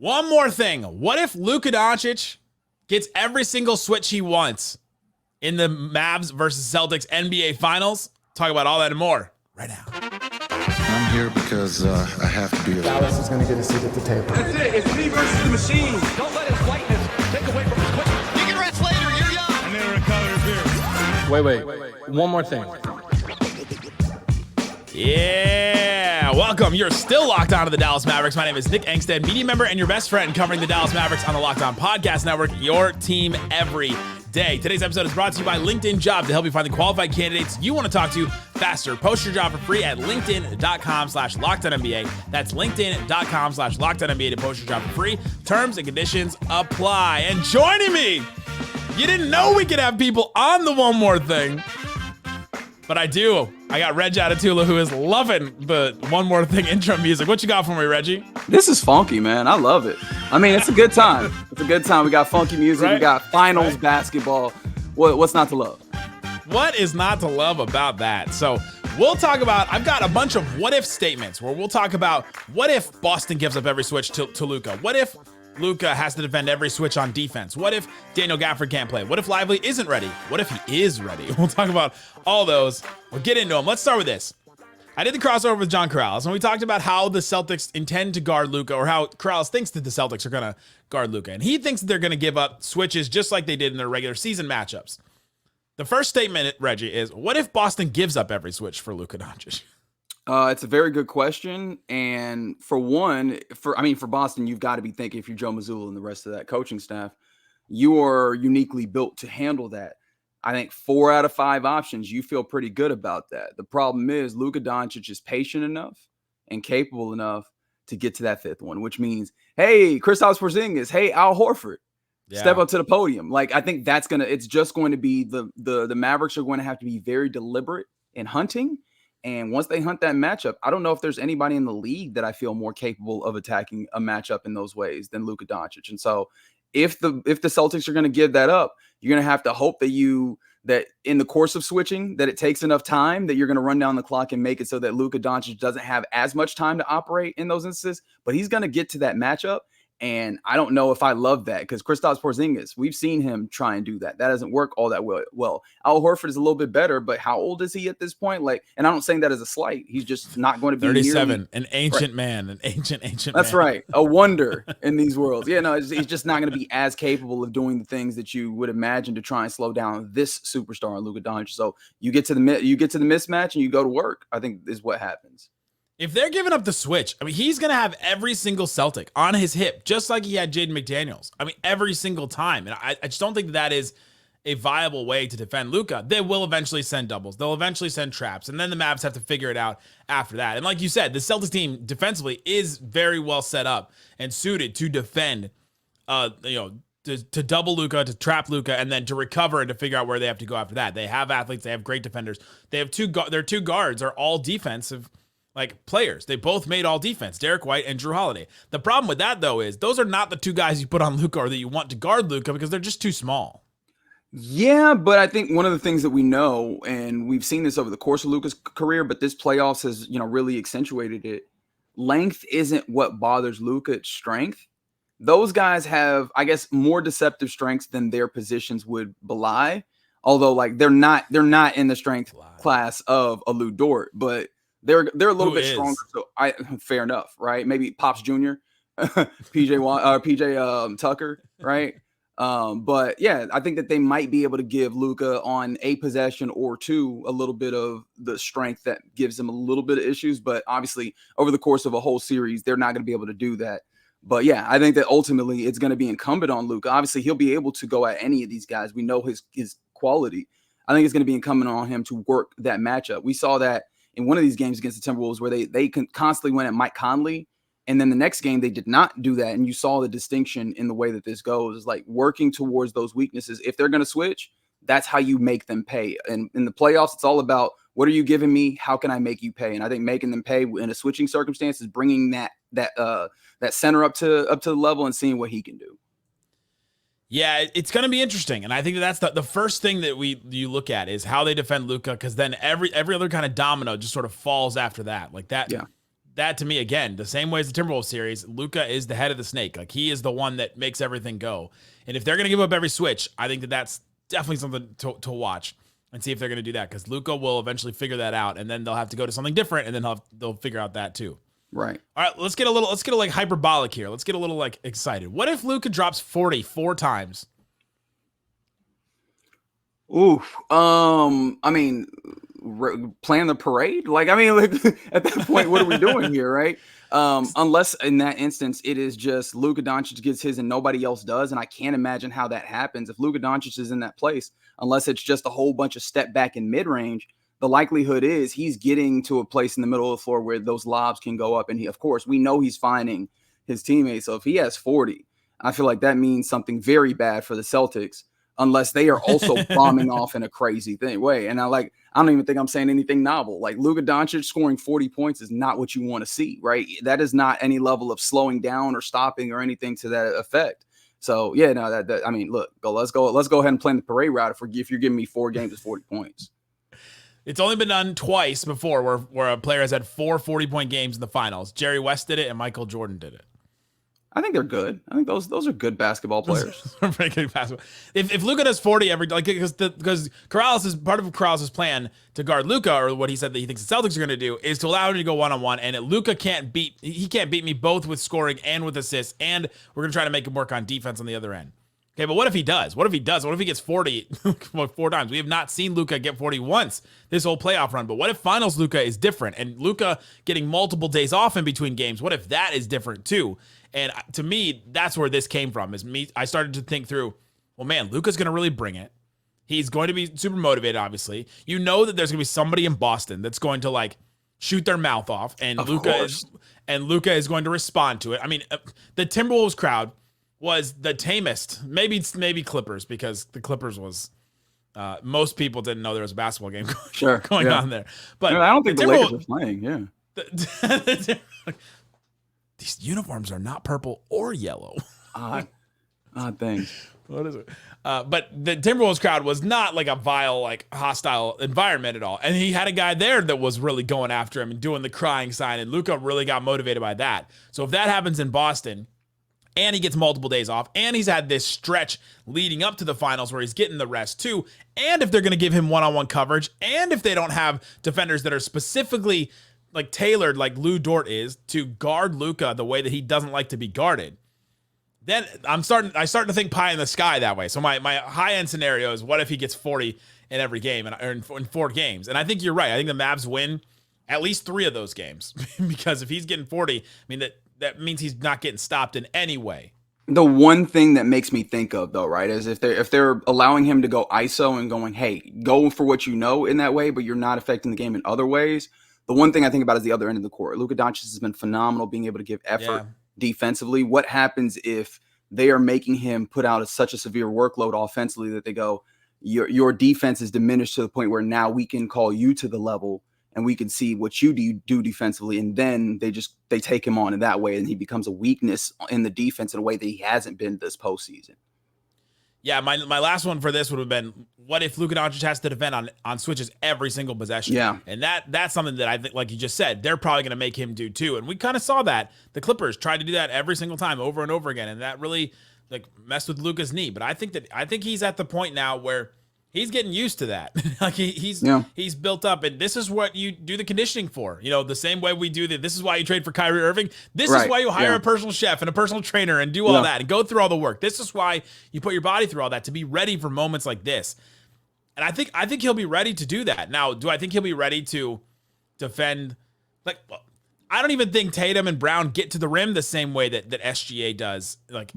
One more thing. What if Luka Doncic gets every single switch he wants in the Mavs versus Celtics NBA Finals? Talk about all that and more right now. I'm here because I have to be here. Dallas is going to get a seat at the table. That's it. It's me versus the machine. Don't let his whiteness take away from his quickness. You can rest later. You're young. I never recovered beer. Wait. One more thing. Yeah, welcome. You're still locked on to the Dallas Mavericks. My name is Nick Angstadt, media member and your best friend covering the Dallas Mavericks on the Locked On Podcast Network, your team every day. Today's episode is brought to you by LinkedIn Jobs to help you find the qualified candidates you want to talk to faster. Post your job for free at linkedin.com/LockedOnNBA. That's linkedin.com/LockedOnNBA to post your job for free. Terms and conditions apply. And joining me, you didn't know we could have people on the One More Thing, but I do. I got Reggie Adetula, who is loving the One More Thing intro music. What you got for me, Reggie? This is funky, man. I love it. I mean, it's a good time. It's a good time. We got funky music. Right? We got finals basketball. What's not to love? What is not to love about that? So we'll talk about, I've got a bunch of what if statements where we'll talk about what if Boston gives up every switch to Luca? What if Luca has to defend every switch on defense? What if Daniel Gafford can't play? What if Lively isn't ready? What if he is ready? We'll talk about all those. We'll get into them. Let's start with this. I did the crossover with John Corrales, and we talked about how the Celtics intend to guard Luca, or how Corrales thinks that the Celtics are going to guard Luca. And he thinks that they're going to give up switches just like they did in their regular season matchups. The first statement, Reggie, is what if Boston gives up every switch for Luka Doncic? It's a very good question. And for Boston, you've got to be thinking, if you're Joe Mazzulla and the rest of that coaching staff, you are uniquely built to handle that. I think 4 out of 5 options, you feel pretty good about that. The problem is Luka Doncic is patient enough and capable enough to get to that 5th one, which means, hey, Kristaps Porzingis, hey, Al Horford, step up to the podium. Like, I think it's just going to be the Mavericks are going to have to be very deliberate in hunting. And once they hunt that matchup, I don't know if there's anybody in the league that I feel more capable of attacking a matchup in those ways than Luka Doncic. And so if the Celtics are going to give that up, you're going to have to hope that in the course of switching, that it takes enough time that you're going to run down the clock and make it so that Luka Doncic doesn't have as much time to operate in those instances, but he's going to get to that matchup. And I don't know if I love that, because Kristaps Porzingis, we've seen him try and do that. That doesn't work all that well. Al Horford is a little bit better, but how old is he at this point? Like, and I'm not saying that as a slight. He's just not going to be 37, an ancient man, an ancient That's man. right. A wonder in these worlds. Yeah, no, he's just not going to be as capable of doing the things that you would imagine to try and slow down this superstar in Luka Doncic. So you get to the mismatch and you go to work, I think is what happens. If they're giving up the switch, I mean, he's going to have every single Celtic on his hip, just like he had Jaden McDaniels. I mean, every single time. And I just don't think that is a viable way to defend Luka. They will eventually send doubles. They'll eventually send traps. And then the Mavs have to figure it out after that. And like you said, the Celtics team defensively is very well set up and suited to defend, to double Luka, to trap Luka, and then to recover and to figure out where they have to go after that. They have athletes. They have great defenders. They have their 2 guards are all defensive players. They both made all defense, Derek White and Jrue Holiday. The problem with that, though, is those are not the 2 guys you put on Luka or that you want to guard Luka, because they're just too small. Yeah, but I think one of the things that we know, and we've seen this over the course of Luka's career, but this playoffs has, really accentuated it. Length isn't what bothers Luka's strength. Those guys have, I guess, more deceptive strengths than their positions would belie. Although, they're not in the strength class of a Lou Dort, but they're a little bit stronger. So fair enough, right? Maybe Pops Jr., PJ Tucker, right? But yeah, I think that they might be able to give Luka on a possession or 2 a little bit of the strength that gives them a little bit of issues. But obviously, over the course of a whole series, they're not going to be able to do that. But yeah, I think that ultimately it's going to be incumbent on Luka. Obviously, he'll be able to go at any of these guys. We know his quality. I think it's going to be incumbent on him to work that matchup. We saw that in one of these games against the Timberwolves where they constantly went at Mike Conley. And then the next game, they did not do that. And you saw the distinction in the way that this goes, is working towards those weaknesses. If they're going to switch, that's how you make them pay. And in the playoffs, it's all about, what are you giving me? How can I make you pay? And I think making them pay in a switching circumstance is bringing that center up to the level and seeing what he can do. Yeah, it's going to be interesting. And I think that's the first thing that you look at is how they defend Luka, because then every other kind of domino just sort of falls after that. that to me, again, the same way as the Timberwolves series, Luka is the head of the snake. Like, he is the one that makes everything go. And if they're going to give up every switch, I think that that's definitely something to watch and see if they're going to do that, because Luka will eventually figure that out, and then they'll have to go to something different, and then they'll figure out that too. Right. All right, let's get a little like hyperbolic here. Let's get a little like excited. What if Luka drops 40 4 times? Ooh, I mean, plan the parade. Like, I mean, like, at that point, what are we doing here, right? Unless in that instance, it is just Luka Doncic gets his and nobody else does, and I can't imagine how that happens if Luka Doncic is in that place. Unless it's just a whole bunch of step back in mid range, the likelihood is he's getting to a place in the middle of the floor where those lobs can go up, and of course, we know he's finding his teammates. So if he has 40, I feel like that means something very bad for the Celtics, unless they are also bombing off in a crazy way. And I don't even think I'm saying anything novel. Like, Luka Doncic scoring 40 points is not what you want to see, right? That is not any level of slowing down or stopping or anything to that effect. So yeah, no, that I mean, look, let's go ahead and plan the parade route if you're giving me 4 games with 40 points. It's only been done twice before where a player has had 4 40-point games in the finals. Jerry West did it and Michael Jordan did it. I think they're good. I think those are good basketball players. If Luka does 40 every, like, because Corrales is part of Corrales' plan to guard Luka, or what he said that he thinks the Celtics are going to do, is to allow him to go one-on-one, and Luka can't beat me both with scoring and with assists, and we're going to try to make him work on defense on the other end. Okay, but what if he does? What if he gets 40 4 times? We have not seen Luka get 40 once this whole playoff run. But what if finals Luka is different, and Luka getting multiple days off in between games? What if that is different too? And to me, that's where this came from. I started to think through, well, man, Luka's going to really bring it. He's going to be super motivated, obviously. You know that there's going to be somebody in Boston that's going to, like, shoot their mouth off, and Luka is going to respond to it. I mean, the Timberwolves crowd was the tamest. Maybe Clippers, because the Clippers was most people didn't know there was a basketball game going on there. But no, I don't think the Lakers are playing. Yeah. These uniforms are not purple or yellow. Odd things. What is it? But the Timberwolves crowd was not like a vile, like, hostile environment at all. And he had a guy there that was really going after him and doing the crying sign. And Luka really got motivated by that. So if that happens in Boston, and he gets multiple days off, and he's had this stretch leading up to the finals where he's getting the rest too, and if they're going to give him one-on-one coverage, and if they don't have defenders that are specifically, like, tailored like Lou Dort is to guard Luka the way that he doesn't like to be guarded, then I start to think pie in the sky that way. So my high-end scenario is, what if he gets 40 in every game, or in 4 games? And I think you're right. I think the Mavs win at least 3 of those games because if he's getting 40, I mean, that means he's not getting stopped in any way. The one thing that makes me think of, though, right, is if they're allowing him to go ISO and going, hey, go for what you know in that way, but you're not affecting the game in other ways. The one thing I think about is the other end of the court. Luka Doncic has been phenomenal being able to give effort defensively. What happens if they are making him put out such a severe workload offensively that they go, your defense is diminished to the point where now we can call you to the level and we can see what you do defensively, and then they take him on in that way, and he becomes a weakness in the defense in a way that he hasn't been this postseason. Yeah, my last one for this would have been, what if Luka Doncic has to defend on switches every single possession? Yeah. And that's something that I think, like you just said, they're probably going to make him do too. And we kind of saw that. The Clippers tried to do that every single time, over and over again, and that really, like, messed with Luka's knee. But I think he's at the point now where he's getting used to that. Like, he's built up, and this is what you do the conditioning for. You know, the same way we do this is why you trade for Kyrie Irving. This is why you hire a personal chef and a personal trainer and do all that and go through all the work. This is why you put your body through all that, to be ready for moments like this. And I think he'll be ready to do that. Now, do I think he'll be ready to defend? Like, I don't even think Tatum and Brown get to the rim the same way that SGA does, like,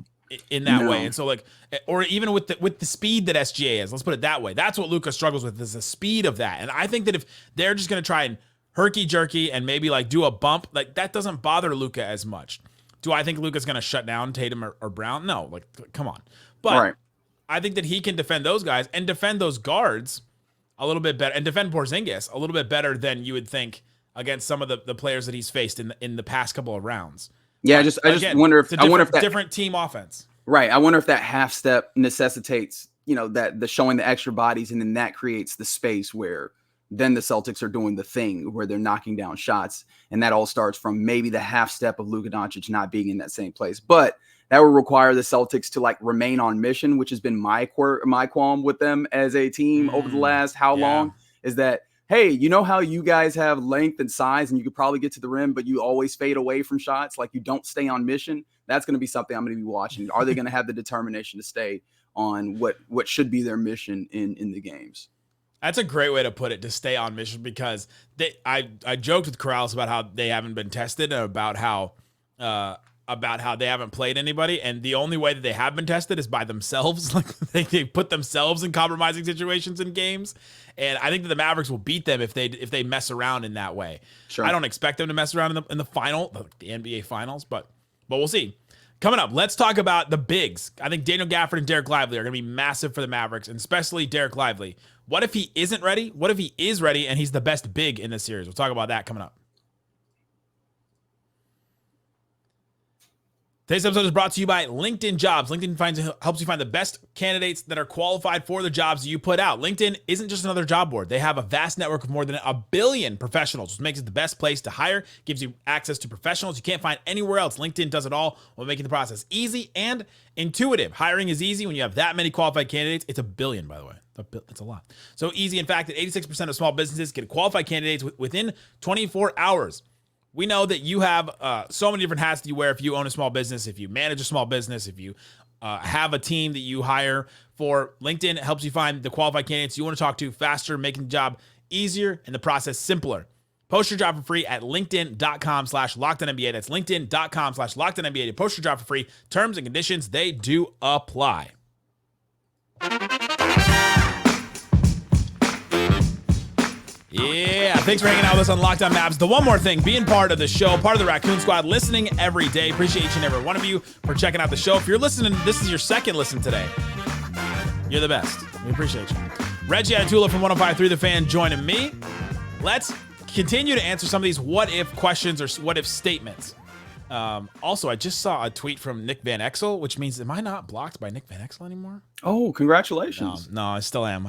in that way. And so, like, or even with the speed that SGA is, let's put it that way. That's what Luka struggles with, is the speed of that. And I think that if they're just going to try and herky jerky and maybe, like, do a bump, like, that doesn't bother Luka as much. Do I think Luka's going to shut down Tatum or Brown? No, like, come on. But I think that he can defend those guys and defend those guards a little bit better, and defend Porzingis a little bit better than you would think against some of the players that he's faced in the past couple of rounds. Yeah, I just wonder if that different team offense. Right. I wonder if that half step necessitates, that the showing the extra bodies, and then that creates the space where then the Celtics are doing the thing where they're knocking down shots. And that all starts from maybe the half step of Luka Doncic not being in that same place. But that would require the Celtics to like remain on mission, which has been my qualm with them as a team over the last how long, is that, hey, you know how you guys have length and size and you could probably get to the rim, but you always fade away from shots, like you don't stay on mission? That's going to be something I'm going to be watching. Are they going to have the determination to stay on what should be their mission in the games? That's a great way to put it, to stay on mission, because I joked with Corrales about how they haven't been tested and about how they haven't played anybody, and the only way that they have been tested is by themselves. Like they put themselves in compromising situations in games, and I think that the Mavericks will beat them if they mess around in that way. Sure. I don't expect them to mess around in the NBA finals, but we'll see. Coming up, let's talk about the bigs. I think Daniel Gafford and Dereck Lively are going to be massive for the Mavericks, and especially Dereck Lively. What if he isn't ready? What if he is ready and he's the best big in this series? We'll talk about that coming up. Today's episode is brought to you by LinkedIn Jobs. LinkedIn helps you find the best candidates that are qualified for the jobs you put out. LinkedIn isn't just another job board. They have a vast network of more than 1 billion professionals, which makes it the best place to hire, gives you access to professionals you can't find anywhere else. LinkedIn does it all while making the process easy and intuitive. Hiring is easy when you have that many qualified candidates. It's 1 billion, by the way. That's a lot. So easy, in fact, that 86% of small businesses get qualified candidates within 24 hours. We know that you have so many different hats that you wear if you own a small business, if you manage a small business, if you have a team that you hire for. LinkedIn helps you find the qualified candidates you want to talk to faster, making the job easier and the process simpler. Post your job for free at linkedin.com/LockedOnNBA. That's linkedin.com/LockedOnNBA to post your job for free. Terms and conditions, they do apply. Yeah, thanks for hanging out with us on Locked On Mavs. The one more thing, being part of the show, part of the Raccoon Squad, listening every day. Appreciate each and every one of you for checking out the show. If you're listening, this is your second listen today. You're the best. We appreciate you. Reggie Adetula from 105.3 The Fan joining me. Let's continue to answer some of these what-if questions or what-if statements. Also, I just saw a tweet from Nick Van Exel, which means, am I not blocked by Nick Van Exel anymore? Oh, congratulations. No, I still am.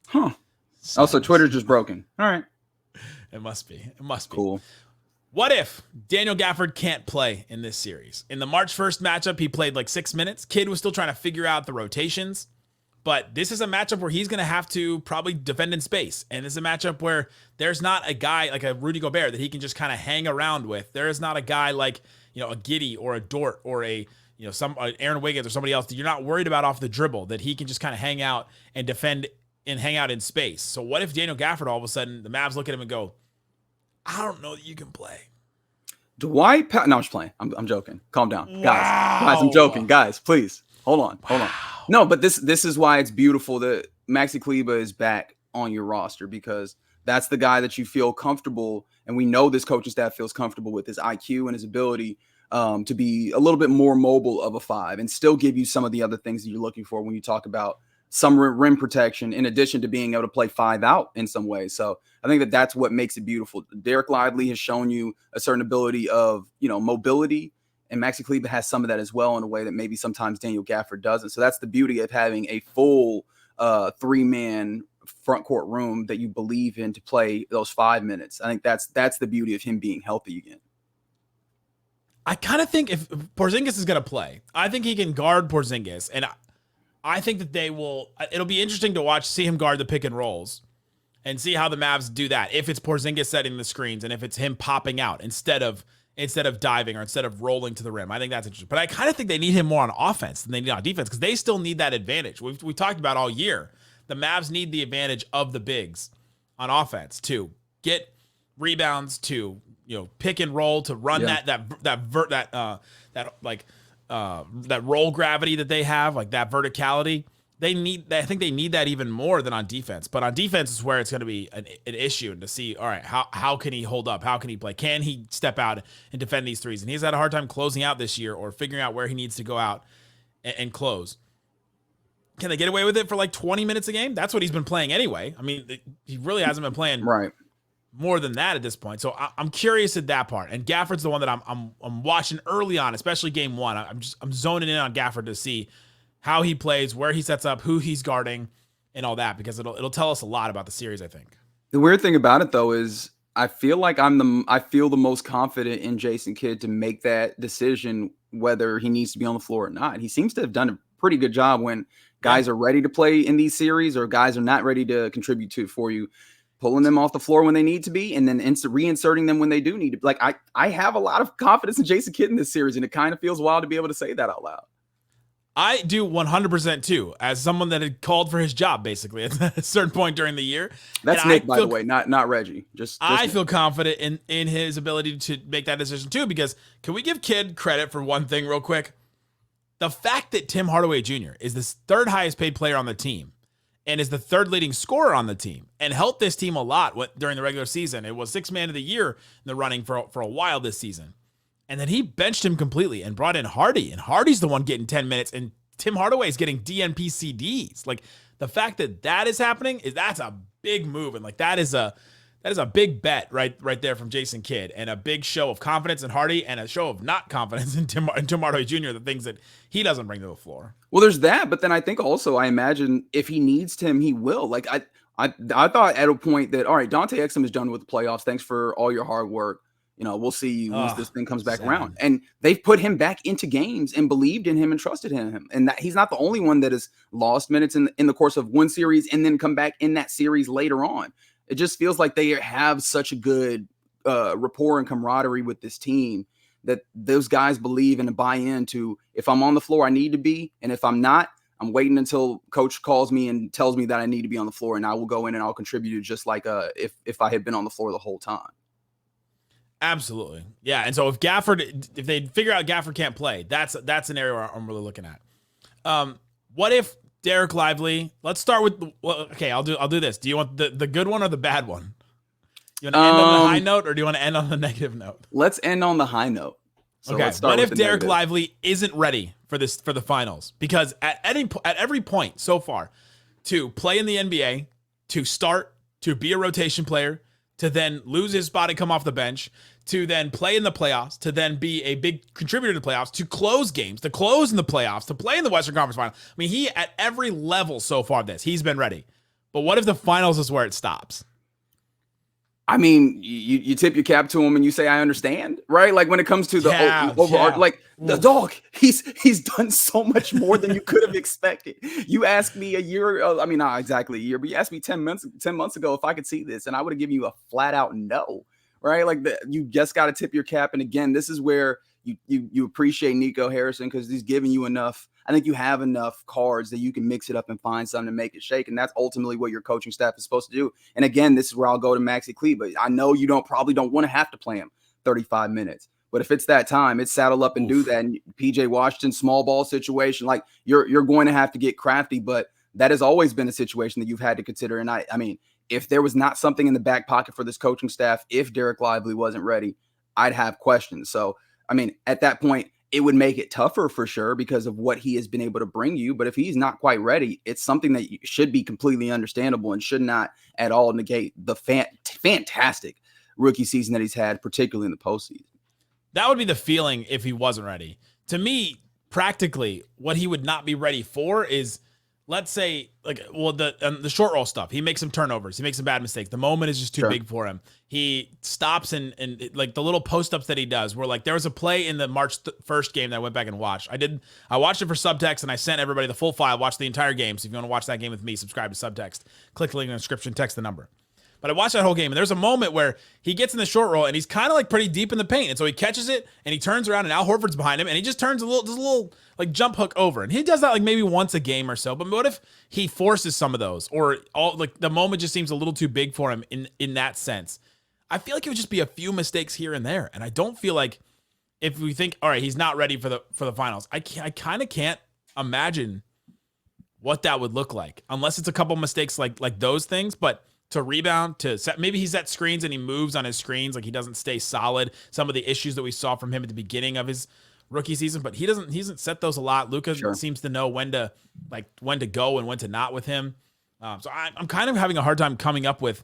Huh. Also, Twitter's just broken. All right. It must be. Cool. What if Daniel Gafford can't play in this series? In the March 1st matchup, he played like 6 minutes. Kid was still trying to figure out the rotations. But this is a matchup where he's going to have to probably defend in space. And it's a matchup where there's not a guy like a Rudy Gobert that he can just kind of hang around with. There is not a guy like, a Giddey or a Dort or some Aaron Wiggins or somebody else that you're not worried about off the dribble, that he can just kind of hang out and defend and hang out in space. So what if Daniel Gafford, all of a sudden, the Mavs look at him and go, I don't know that you can play. No, I'm just playing. I'm joking. Calm down. Wow. Guys, I'm joking. Guys, please. Hold on. No, but this is why it's beautiful that Maxi Kleber is back on your roster, because that's the guy that you feel comfortable, and we know this coaching staff feels comfortable with his IQ and his ability to be a little bit more mobile of a 5 and still give you some of the other things that you're looking for when you talk about some rim protection, in addition to being able to play 5 out in some ways. So I think that that's what makes it beautiful. Dereck Lively has shown you a certain ability of, mobility, and Maxi Kleber has some of that as well in a way that maybe sometimes Daniel Gafford doesn't. So that's the beauty of having a full 3-man front court room that you believe in to play those 5 minutes. I think that's the beauty of him being healthy again. I kind of think if Porzingis is going to play, I think he can guard Porzingis, and I think that it'll be interesting to see him guard the pick and rolls and see how the Mavs do that. If it's Porzingis setting the screens and if it's him popping out instead of diving or instead of rolling to the rim. I think that's interesting. But I kind of think they need him more on offense than they need on defense, because they still need that advantage. We talked about all year. The Mavs need the advantage of the bigs on offense to get rebounds, to pick and roll, to run that roll gravity that they have, like that verticality. I think they need that even more than on defense. But on defense is where it's going to be an issue, and to see, all right, how can he hold up? How can he play? Can he step out and defend these threes? And he's had a hard time closing out this year, or figuring out where he needs to go out and close. Can they get away with it for like 20 minutes a game? That's what he's been playing anyway. I mean, he really hasn't been playing more than that at this point. So I'm curious at that part. And Gafford's the one that I'm watching early on, especially game 1. I'm zoning in on Gafford to see how he plays, where he sets up, who he's guarding, and all that, because it'll tell us a lot about the series, I think. The weird thing about it though is I feel like I feel the most confident in Jayson Kidd to make that decision whether he needs to be on the floor or not. He seems to have done a pretty good job when guys are ready to play in these series or guys are not ready to contribute to for you, pulling them off the floor when they need to be, and then reinserting them when they do need to. Like I have a lot of confidence in Jayson Kidd in this series, and it kind of feels wild to be able to say that out loud. I do 100% too, as someone that had called for his job basically at a certain point during the year. That's Nick, by the way, not Reggie. Just I Nick. feel confident in his ability to make that decision too, because can we give Kidd credit for one thing real quick? The fact that Tim Hardaway Jr. is the third highest paid player on the team and is the third leading scorer on the team and helped this team a lot during the regular season. It was 6th man of the year in the running for a while this season. And then he benched him completely and brought in Hardy. And Hardy's the one getting 10 minutes. And Tim Hardaway is getting DNP CDs. Like, the fact that is happening that's a big move. And like, that is a big bet right there from Jayson Kidd, and a big show of confidence in Hardy and a show of not confidence in Tim Hardaway Jr., the things that he doesn't bring to the floor. Well, there's that. But then I think also, I imagine if he needs Tim, he will. Like, I thought at a point that, all right, Dante Exum is done with the playoffs. Thanks for all your hard work. We'll see you once this thing comes back around. And they've put him back into games and believed in him and trusted in him. And that he's not the only one that has lost minutes in the course of one series and then come back in that series later on. It just feels like they have such a good rapport and camaraderie with this team that those guys believe and buy into. If I'm on the floor, I need to be. And if I'm not, I'm waiting until coach calls me and tells me that I need to be on the floor, and I will go in and I'll contribute just like if I had been on the floor the whole time. Absolutely. Yeah. And so if they figure out Gafford can't play, that's an area where I'm really looking at. What if Derrick Lively? Let's start with okay, I'll do this. Do you want the good one or the bad one? You want to end on the high note, or do you want to end on the negative note? Let's end on the high note. So okay. What if Dereck Lively isn't ready for the finals? Because at every point so far, to play in the NBA, to start, to be a rotation player, to then lose his spot and come off the bench, to then play in the playoffs, to then be a big contributor to the playoffs, to close games, to close in the playoffs, to play in the Western Conference Final. I mean, he, at every level so far he's been ready. But what if the finals is where it stops? I mean, you tip your cap to him and you say, I understand, right? Like, when it comes to the overall, like, the dog, he's done so much more than you could have expected. You asked me a year, not exactly a year, but you asked me 10 months ago if I could see this, and I would have given you a flat out no, right? Like, you just got to tip your cap. And again, this is where you appreciate Nico Harrison, because he's giving you enough. I think you have enough cards that you can mix it up and find something to make it shake. And that's ultimately what your coaching staff is supposed to do. And again, this is where I'll go to Maxi Clee, but I know you probably don't want to have to play him 35 minutes. But if it's that time, it's saddle up and do that. And PJ Washington, small ball situation, like, you're going to have to get crafty. But that has always been a situation that you've had to consider. And I mean, if there was not something in the back pocket for this coaching staff, if Dereck Lively wasn't ready, I'd have questions. So, I mean, at that point, it would make it tougher for sure because of what he has been able to bring you. But if he's not quite ready, it's something that should be completely understandable and should not at all negate the fantastic rookie season that he's had, particularly in the postseason. That would be the feeling if he wasn't ready. To me, practically, what he would not be ready for is, let's say, the short roll stuff. He makes some turnovers. He makes some bad mistakes. The moment is just too big for him. He stops and like the little post-ups that he does, where like there was a play in the March 1st game that I went back and watched. I watched it for Subtext, and I sent everybody the full file, watched the entire game. So if you want to watch that game with me, subscribe to Subtext. Click the link in the description, text the number. But I watched that whole game, and there's a moment where he gets in the short roll, and he's kind of like pretty deep in the paint. And so he catches it, and he turns around, and Al Horford's behind him, and he just turns a little like jump hook over. And he does that like maybe once a game or so. But what if he forces some of those, or all like the moment just seems a little too big for him in that sense? I feel like it would just be a few mistakes here and there. And I don't feel like, if we think, all right, he's not ready for the finals, I kind of can't imagine what that would look like, unless it's a couple mistakes like those things. But to rebound, to set, maybe he sets screens and he moves on his screens, like he doesn't stay solid. Some of the issues that we saw from him at the beginning of his rookie season, but he hasn't set those a lot. Luka seems to know when to go and when to not with him. So I'm kind of having a hard time coming up with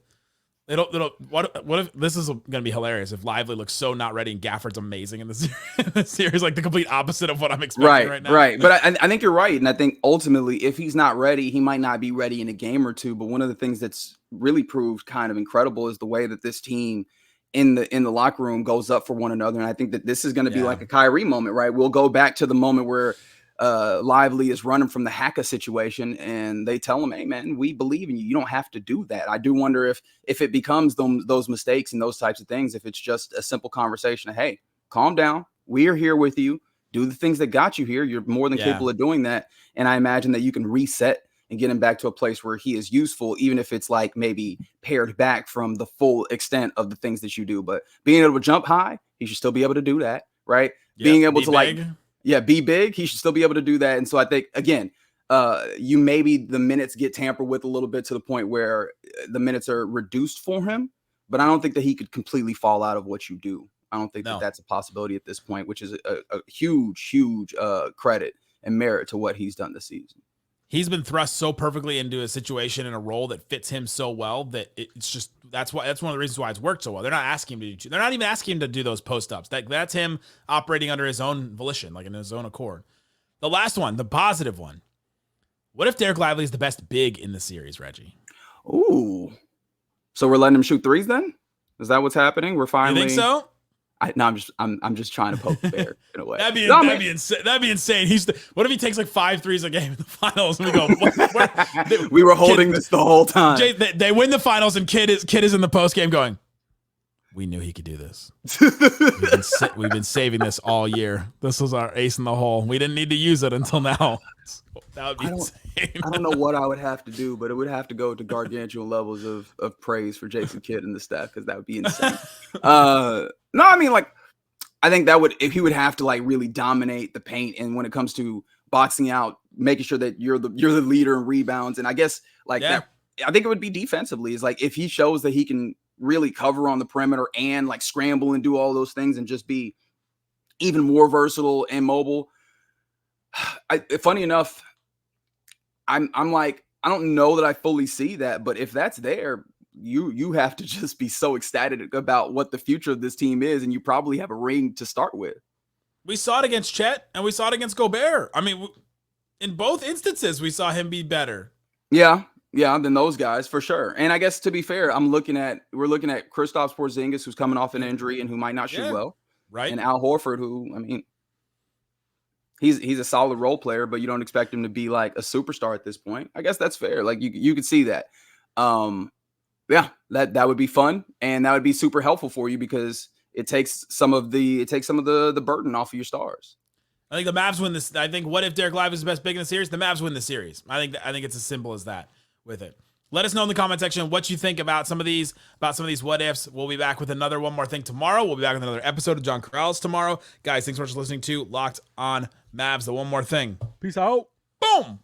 What if this is gonna be hilarious if Lively looks so not ready and Gafford's amazing in the series, like the complete opposite of what I'm expecting right now. Right. But I think you're right. And I think ultimately, if he's not ready, he might not be ready in a game or two. But one of the things that's really proved kind of incredible is the way that this team in the locker room goes up for one another. And I think that this is going to be like a Kyrie moment, right? We'll go back to the moment where Lively is running from the Haka situation and they tell him, hey man, we believe in you. You don't have to do that. I do wonder if it becomes those mistakes and those types of things, if it's just a simple conversation of, hey, calm down. We are here with you. Do the things that got you here. You're more than capable of doing that. And I imagine that you can reset and get him back to a place where he is useful, even if it's like maybe pared back from the full extent of the things that you do. But being able to jump high, he should still be able to do that, right? Being able to big. Be big. He should still be able to do that. And so I think, again, you maybe the minutes get tampered with a little bit to the point where the minutes are reduced for him. But I don't think that he could completely fall out of what you do. I don't think that that's a possibility at this point, which is a huge, huge credit and merit to what he's done this season. He's been thrust so perfectly into a situation and a role that fits him so well that it's just that's one of the reasons why it's worked so well. They're not asking him to do. They're not even asking him to do those post ups. That's him operating under his own volition, like in his own accord. The last one, the positive one. What if Derrick Lively is the best big in the series, Reggie? Ooh, so we're letting him shoot threes then? Is that what's happening? We're finally. You think so? I'm just trying to poke the bear in a way. That'd be insane. That'd be insane. What if he takes like 5 threes a game in the finals and we go? We were holding this the whole time. They win the finals and Kid is in the post game going, we knew he could do this. We've been saving this all year. This was our ace in the hole. We didn't need to use it until now. That would be insane. I don't know what I would have to do, but it would have to go to gargantuan levels of praise for Jayson Kidd and the staff, because that would be insane. No, I mean, like, I think that if he would have to like really dominate the paint, and when it comes to boxing out, making sure that you're the leader in rebounds, and I guess that, I think it would be defensively. Is like if he shows that he can really cover on the perimeter and like scramble and do all those things and just be even more versatile and mobile. Funny enough, I'm like, I don't know that I fully see that, but if that's there, you have to just be so ecstatic about what the future of this team is, and you probably have a ring to start with. We saw it against Chet, and we saw it against Gobert. I mean, in both instances, we saw him be better. Yeah, than those guys for sure. And I guess to be fair, we're looking at Kristaps Porzingis, who's coming off an injury and who might not shoot well, right? And Al Horford, who, I mean, he's a solid role player, but you don't expect him to be like a superstar at this point. I guess that's fair. Like you could see that. That would be fun, and that would be super helpful for you because it takes some of the burden off of your stars. I think the Mavs win this. I think what if Derrick Lively is the best big in the series? The Mavs win the series. I think it's as simple as that with it. Let us know in the comment section what you think about some of these what ifs. We'll be back with another One More Thing tomorrow. We'll be back with another episode of John Corrales tomorrow. Guys, thanks so much for listening to Locked on Mavs, the One More Thing. Peace out. Boom.